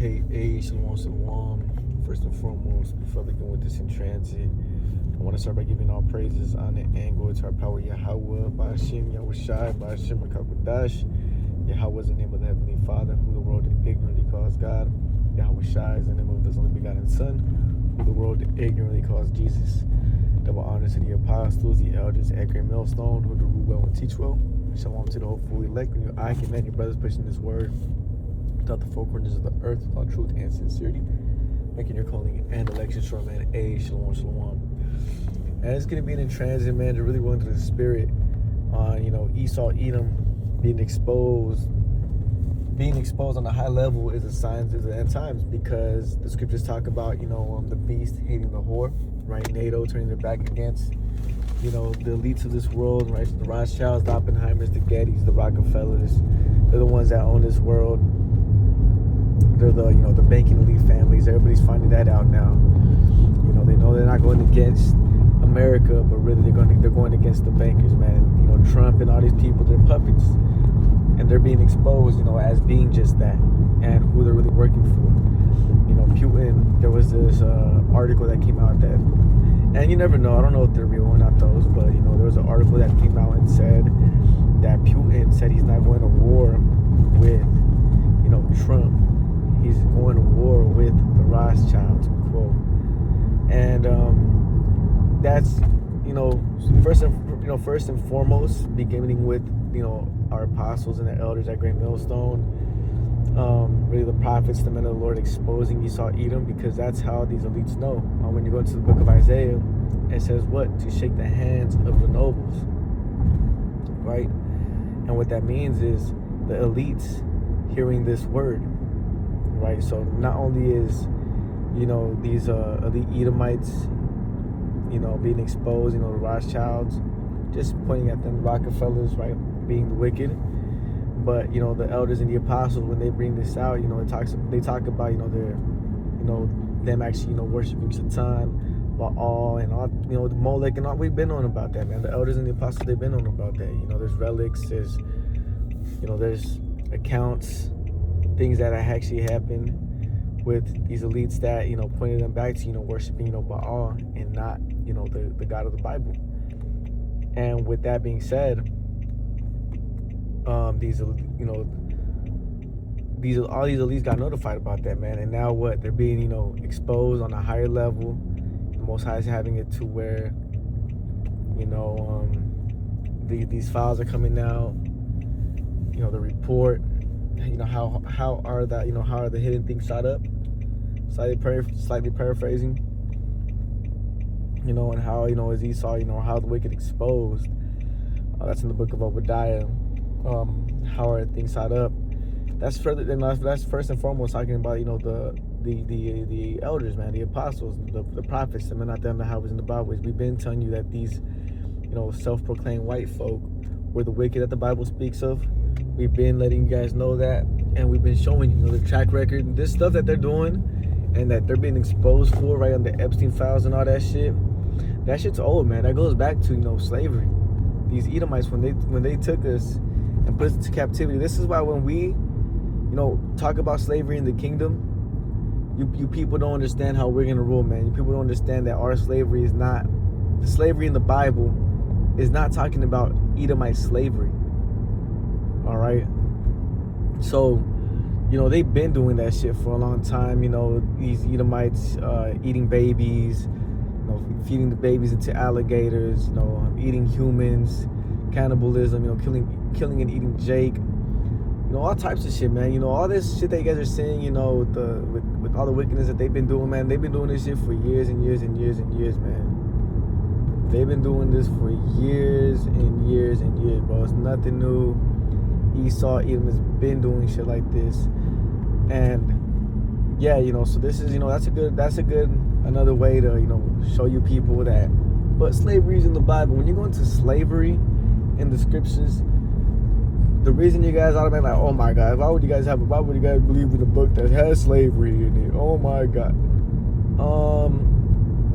aka Shalom Shalom. First and foremost, before we begin with this in transit, I want to start by giving all praises, honor, and glory to our power Yahweh, Ba'ashem, Yahushai, Ba'ashem, Makakwadash. Yahweh is the name of the Heavenly Father, who the world ignorantly calls God. Yahushai is the name of His only begotten Son, who the world ignorantly calls Jesus. Double honors to the apostles, the elders, and great millstone, who do rule well and teach well. Shalom to the hopeful elect, and your eye command your brothers pushing this word without the four corners of the earth, without truth and sincerity, making your calling and election sure, man. Shalom, shalom. And it's gonna be in transit, man, to really go into the spirit on, Esau, Edom being exposed on a high level is a sign of the end times, because the scriptures talk about, the beast hating the whore, right? NATO turning their back against, the elites of this world, right? The Rothschilds, the Oppenheimers, the Gettys, the Rockefellers. They're the ones that own this world. They're the banking elite families. Everybody's finding that out now. They know they're not going against America, but really they're going against the bankers, man. Trump and all these people, they're puppets, and they're being exposed, as being just that, and who they're really working for. Putin. There was this article that came out that, and you never know. I don't know if they're real or not those, but there was an article that came out and said that Putin said he's not going to war with, Trump. He's going to war with the Rothschilds, quote. And that's first and foremost, beginning with our apostles and the elders at Great Millstone, really the prophets, the men of the Lord, exposing Esau, Edom, because that's how these elites know. When you go into the book of Isaiah, it says what? To shake the hands of the nobles, right? And what that means is the elites hearing this word, right? So not only is these elite Edomites being exposed, the Rothschilds, just pointing at them, Rockefellers, right, being the wicked, but the elders and the apostles, when they bring this out, they talk about their them actually worshiping Satan, Baal, and all, the Molech, and all. We've been on about that, man. The elders and the apostles, they've been on about that. There's relics, there's there's accounts, things that actually happened with these elites that pointed them back to worshiping Baal and not the God of the Bible. And with that being said, all these elites got notified about that, man. And now what? They're being exposed on a higher level. The Most High is having it to where these files are coming out. The report. How are the hidden things shot up? Slightly paraphrasing. And how is Esau, how the wicked exposed. That's in the book of Obadiah. How are things shot up? That's first and foremost talking about the elders, man, the apostles, the prophets, the men out there in the highways and the byways. We've been telling you that these self-proclaimed white folk were the wicked that the Bible speaks of. We've been letting you guys know that, and we've been showing you the track record, this stuff that they're doing, and that they're being exposed for, right, on the Epstein files and all that shit. That shit's old, man. That goes back to slavery. These Edomites, when they took us and put us into captivity. This is why when we talk about slavery in the kingdom, you people don't understand how we're gonna rule, man. You people don't understand that our slavery is not, the slavery in the Bible is not talking about Edomite slavery. All right. So, they've been doing that shit for a long time. These Edomites eating babies, feeding the babies into alligators, eating humans, cannibalism, killing and eating Jake, all types of shit, man. All this shit that you guys are saying, with all the wickedness that they've been doing, man. They've been doing this shit for years and years and years and years, man. They've been doing this for years and years and years, bro. It's nothing new. Esau, Edom has been doing shit like this, and yeah, so this is, that's a good another way to show you people that, but slavery is in the Bible. When you go into slavery in the scriptures, the reason you guys automatically like, oh my God, why would you guys believe in a book that has slavery in it? Oh my God.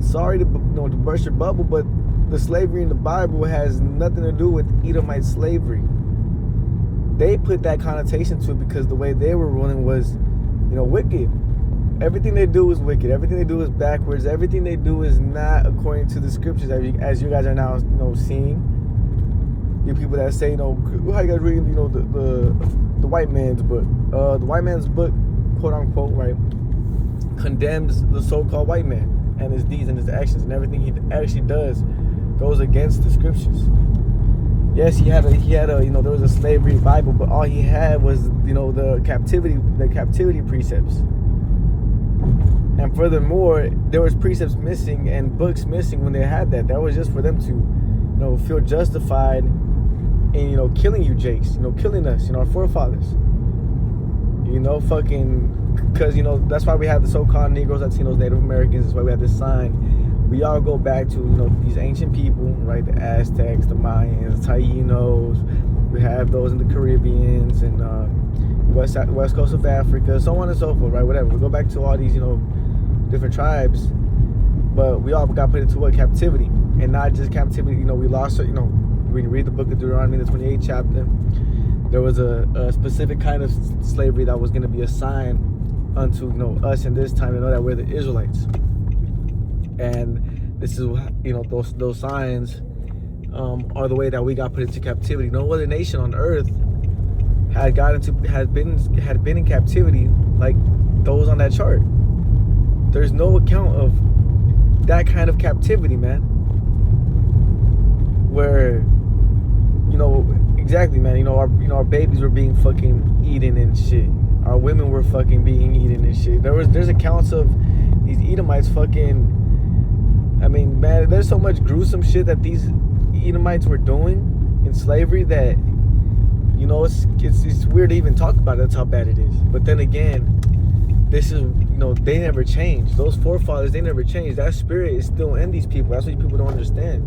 Sorry to burst your bubble, but the slavery in the Bible has nothing to do with Edomite slavery. They put that connotation to it because the way they were ruling was wicked. Everything they do is wicked. Everything they do is backwards. Everything they do is not according to the scriptures, as you guys are now, seeing. You people that say, how you guys reading, the white man's book. The white man's book, quote unquote, right, condemns the so-called white man and his deeds and his actions and everything he actually does goes against the scriptures. Yes, he had a there was a slavery Bible, but all he had was the captivity precepts. And furthermore, there was precepts missing and books missing when they had that. That was just for them to feel justified in killing you jakes, killing us, our forefathers. Because that's why we have the so-called Negroes, Latinos, Native Americans. That's why we have this sign. We all go back to these ancient people, right? The Aztecs, the Mayans, Tainos. We have those in the Caribbeans and west coast of Africa, so on and so forth, right? Whatever. We go back to all these different tribes, but we all got put into captivity, and not just captivity. We lost. We read the book of Deuteronomy, the 28th chapter. There was a specific kind of slavery that was going to be assigned unto us in this time to know that we're the Israelites. And this is those signs are the way that we got put into captivity. No other nation on earth had been in captivity like those on that chart. There's no account of that kind of captivity, man. Where exactly, man. Our babies were being fucking eaten and shit. Our women were fucking being eaten and shit. There's accounts of these Edomites fucking. I mean, man, there's so much gruesome shit that these Edomites were doing in slavery that it's weird to even talk about it. That's how bad it is. But then again, this is they never changed. Those forefathers, they never changed. That spirit is still in these people. That's what people don't understand.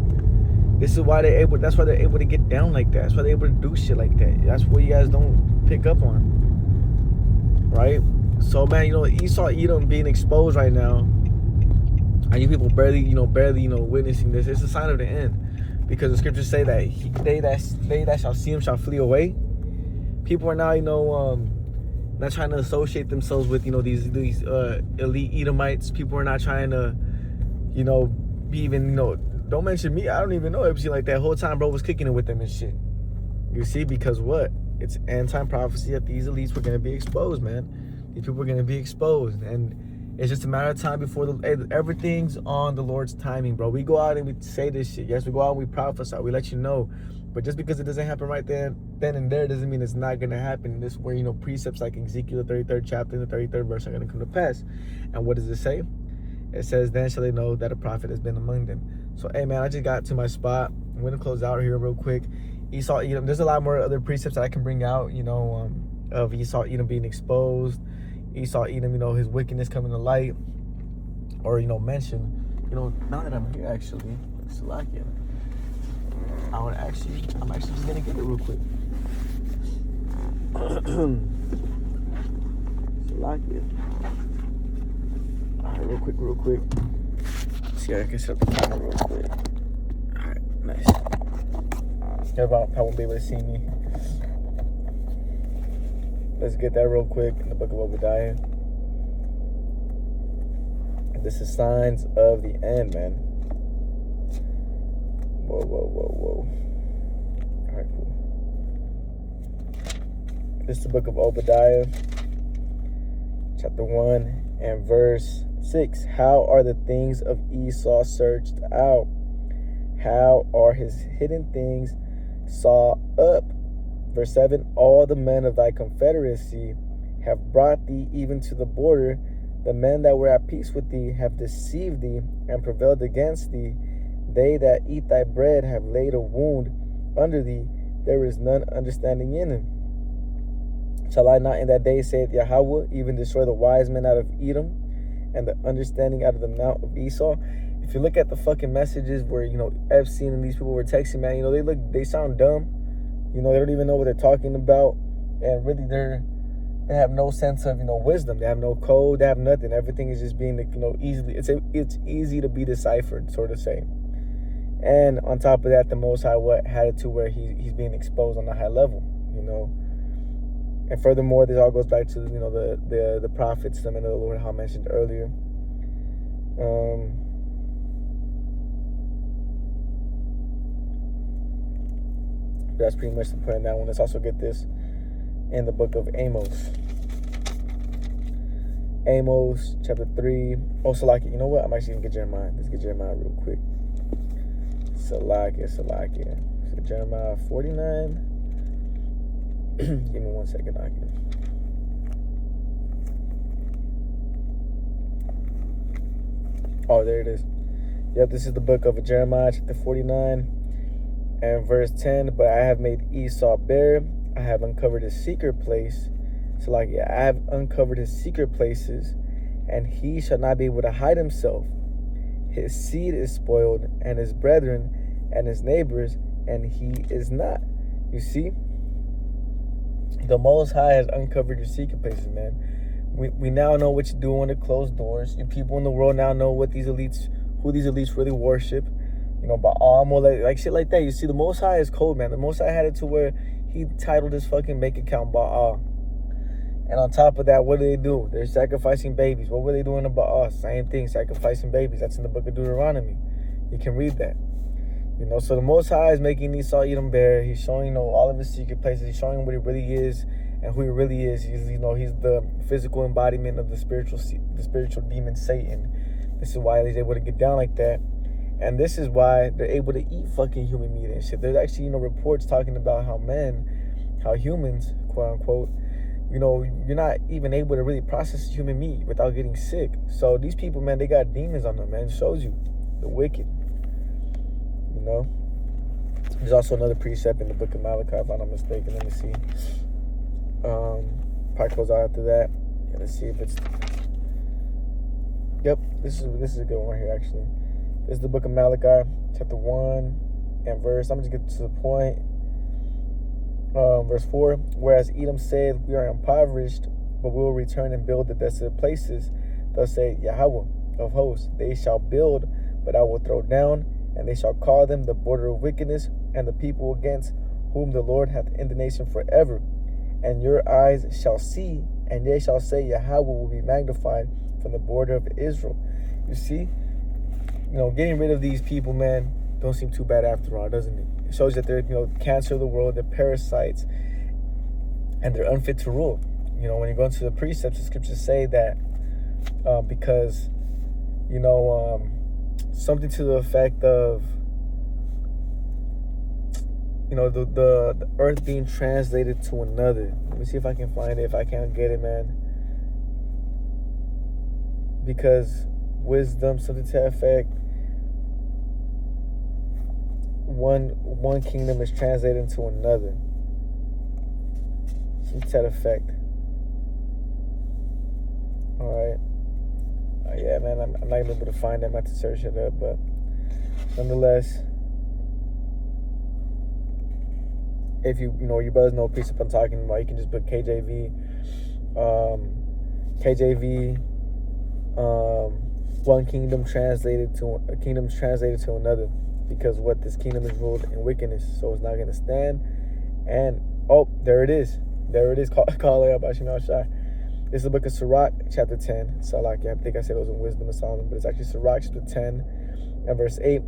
This is why that's why they're able to get down like that. That's why they're able to do shit like that. That's what you guys don't pick up on. Right? So man, Esau, Edom being exposed right now, and you people barely witnessing this, it's a sign of the end. Because the scriptures say that they that shall see him shall flee away. People are now, not trying to associate themselves with, these elite Edomites. People are not trying to, be even, don't mention me. I don't even know. It was like that whole time, bro, was kicking it with them and shit. You see, because what? It's end-time prophecy that these elites were going to be exposed, man. These people were going to be exposed. And it's just a matter of time before everything's on the Lord's timing, bro. We go out and we say this shit. Yes, we go out and we prophesy. We let you know. But just because it doesn't happen right then and there doesn't mean it's not going to happen. This where, precepts like Ezekiel, the 33rd chapter and the 33rd verse are going to come to pass. And what does it say? It says, then shall they know that a prophet has been among them. So, hey, man, I just got to my spot. I'm going to close out here real quick. Esau, Edom. There's a lot more other precepts that I can bring out, of Esau, Edom being exposed. Esau, Edom, his wickedness coming to light. Or, mention. Now that I'm here, actually, Salakia. I'm actually just going to get it real quick. Salakia. Alright, real quick. See, I can set up the camera real quick. Alright, nice. Everybody won't be able to see me. Let's get that real quick in the book of Obadiah. This is signs of the end, man. Whoa. Alright, cool. This is the book of Obadiah, chapter 1 and verse 6. How are the things of Esau searched out? How are his hidden things sought up? Verse 7. All the men of thy confederacy have brought thee even to the border. The men that were at peace with thee have deceived thee and prevailed against thee. They that eat thy bread have laid a wound under thee. There is none understanding in him. Shall I not in that day, saith Yahweh, even destroy the wise men out of Edom and the understanding out of the mount of Esau? If you look at the fucking messages where, Epstein and these people were texting, man, they sound dumb. They don't even know what they're talking about. And really, they have no sense of, wisdom. They have no code. They have nothing. Everything is just being, easily, it's easy to be deciphered, sort of say. And on top of that, the Most High had it to where he's being exposed on a high level, And furthermore, this all goes back to the prophets, the men of the Lord, how I mentioned earlier. That's pretty much the point of that one. Let's also get this in the book of Amos. Amos chapter 3. Oh, Salakia. You know what? I'm actually going to get Jeremiah. Let's get Jeremiah real quick. Salakia. So Jeremiah 49. Give me 1 second, Aki. Oh, there it is. Yep, this is the book of Jeremiah chapter 49 and verse 10. But I have made Esau bare. I have uncovered his secret place. So I have uncovered his secret places, and he shall not be able to hide himself. His seed is spoiled, and his brethren, and his neighbors, and he is not. You see? The Most High has uncovered your secret places, man. We now know what you do on the closed doors. You people in the world now know who these elites really worship. Baal, like shit like that. You see, the Most High is cold, man. The Most High had it to where he titled his fucking bank account Baal. And on top of that, what do? They're sacrificing babies. What were they doing to Baal? Same thing, sacrificing babies. That's in the book of Deuteronomy. You can read that. So the Most High is making Esau eat him bare. He's showing, all of his secret places. He's showing what he really is and who he really is. He's the physical embodiment of the spiritual demon Satan. This is why he's able to get down like that. And this is why they're able to eat fucking human meat and shit. There's actually, reports talking about how humans, quote unquote, you're not even able to really process human meat without getting sick. So these people, man, they got demons on them, man. It shows you the wicked. There's also another precept in the book of Malachi, if I'm not mistaken. Let me see. Probably close out after that. Yeah, let's see if it's. Yep, this is a good one right here, actually. This is the book of Malachi, chapter 1 and verse. I'm just get to the point. Verse 4. Whereas Edom said, we are impoverished, but we will return and build the desolate places. Thus saith Yahweh of hosts, they shall build, but I will throw down, and they shall call them the border of wickedness, and the people against whom the Lord hath indignation forever. And your eyes shall see, and they shall say, Yahweh will be magnified from the border of Israel. You see, getting rid of these people, man, don't seem too bad after all, doesn't it? It shows that they're, cancer of the world, they're parasites, and they're unfit to rule. When you go into the precepts, the scriptures say that because, something to the effect of, the earth being translated to another. Let me see if I can find it. If I can't get it, man. Because wisdom, something to that effect. One kingdom is translated into another. Something to that effect. All right. Yeah, man, I'm not gonna be able to find them. I have to search it up, but nonetheless, if you brothers know precept I'm talking about, you can just put KJV, one kingdom translated to another, because what this kingdom is ruled in wickedness, so it's not gonna stand. And there it is. Call it up. This is the book of Sirach, chapter 10. Salaki, I think I said it was in Wisdom of Solomon, but it's actually Sirach, chapter 10, and verse 8.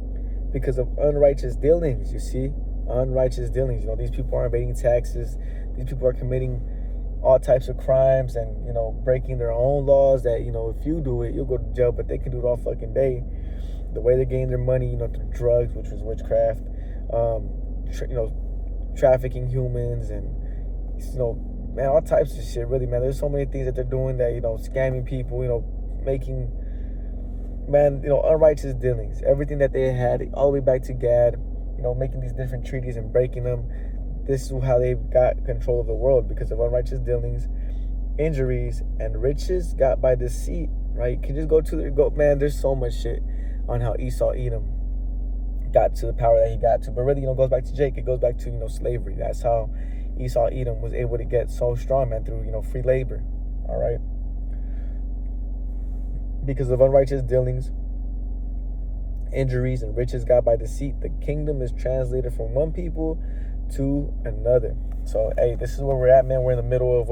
Because of unrighteous dealings, you see? Unrighteous dealings. These people are evading taxes. These people are committing all types of crimes and, breaking their own laws that, if you do it, you'll go to jail, but they can do it all fucking day. The way they gain their money, through drugs, which was witchcraft, trafficking humans, and, man, all types of shit, really, man. There's so many things that they're doing that, scamming people, making, man, unrighteous dealings. Everything that they had, all the way back to Gad, making these different treaties and breaking them. This is how they got control of the world, because of unrighteous dealings, injuries, and riches got by deceit, right? You can just go, man, there's so much shit on how Esau, Edom got to the power that he got to. But really, it goes back to Jake. It goes back to, slavery. That's how Esau, Edom was able to get so strong, man, through, free labor, all right? Because of unrighteous dealings, injuries, and riches got by deceit, the kingdom is translated from one people to another. So, hey, this is where we're at, man. We're in the middle of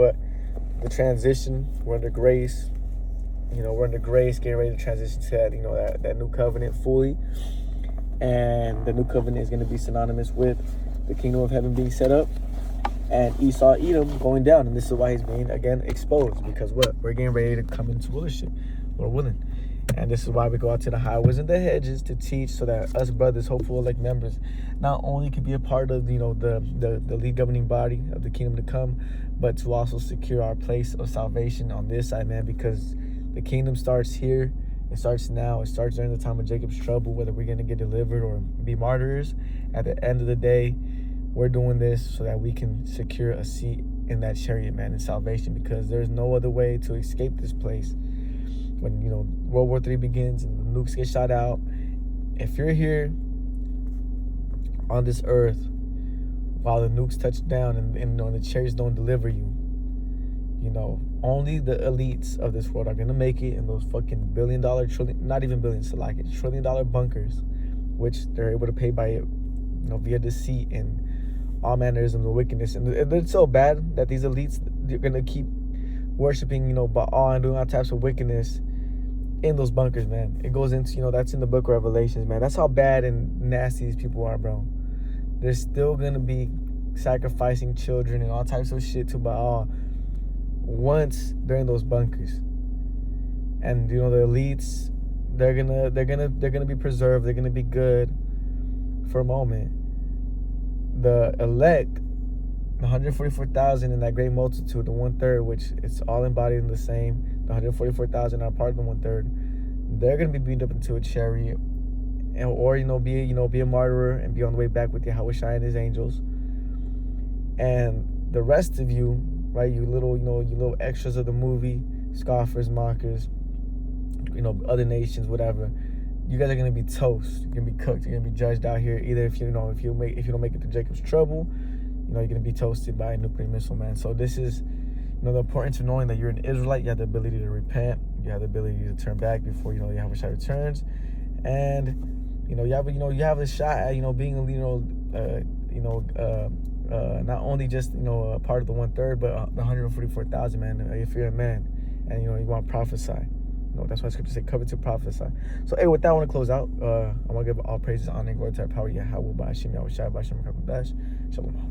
the transition. We're under grace. We're under grace, getting ready to transition to that new covenant fully. And the new covenant is going to be synonymous with the kingdom of heaven being set up and Esau, Edom going down. And this is why he's being, again, exposed. Because we're getting ready to come into rulership. Lord willing. And this is why we go out to the highways and the hedges to teach, so that us brothers, hopeful elect members, not only could be a part of the lead governing body of the kingdom to come, but to also secure our place of salvation on this side, man. Because the kingdom starts here. It starts now. It starts during the time of Jacob's trouble, whether we're going to get delivered or be martyrs. At the end of the day, we're doing this so that we can secure a seat in that chariot, man, in salvation, because there's no other way to escape this place. When, World War III begins and the nukes get shot out, if you're here on this earth while the nukes touch down and the chariots don't deliver you, only the elites of this world are going to make it in those fucking not even billions, so like $1 trillion bunkers, which they're able to pay by, via deceit and all mannerisms of wickedness. And it's so bad that these elites, they're going to keep worshiping, Baal and doing all types of wickedness in those bunkers, man. It goes into, that's in the book of Revelations, man. That's how bad and nasty these people are, bro. They're still going to be sacrificing children and all types of shit to Baal once they're in those bunkers. And the elites, they're gonna be preserved. They're gonna be good for a moment. The elect, the 144,000 in that great multitude, the 1/3, which it's all embodied in the same. The 144,000 are part of the 1/3. They're gonna be beamed up into a chariot, or be a martyr and be on the way back with Yahweh Shai and his angels. And the rest of you, right, you little extras of the movie, scoffers, mockers, other nations, whatever, you guys are gonna be toast. You're gonna be cooked. You're gonna be judged out here. Either if you don't make it to Jacob's trouble, you're gonna be toasted by a nuclear missile, man. So this is, the importance of knowing that you're an Israelite. You have the ability to repent. You have the ability to turn back before Yahweh Shai returns, and you have a shot at being not only just a part of the 1/3, but the 144,000, man. If you're a man and you want to prophesy, that's why Scripture say covet to prophesy. So hey, with that, I want to close out. I want to give all praises, honor, and glory to our power Yahweh by Hashem Yahweh Shai by Hashem Shalom.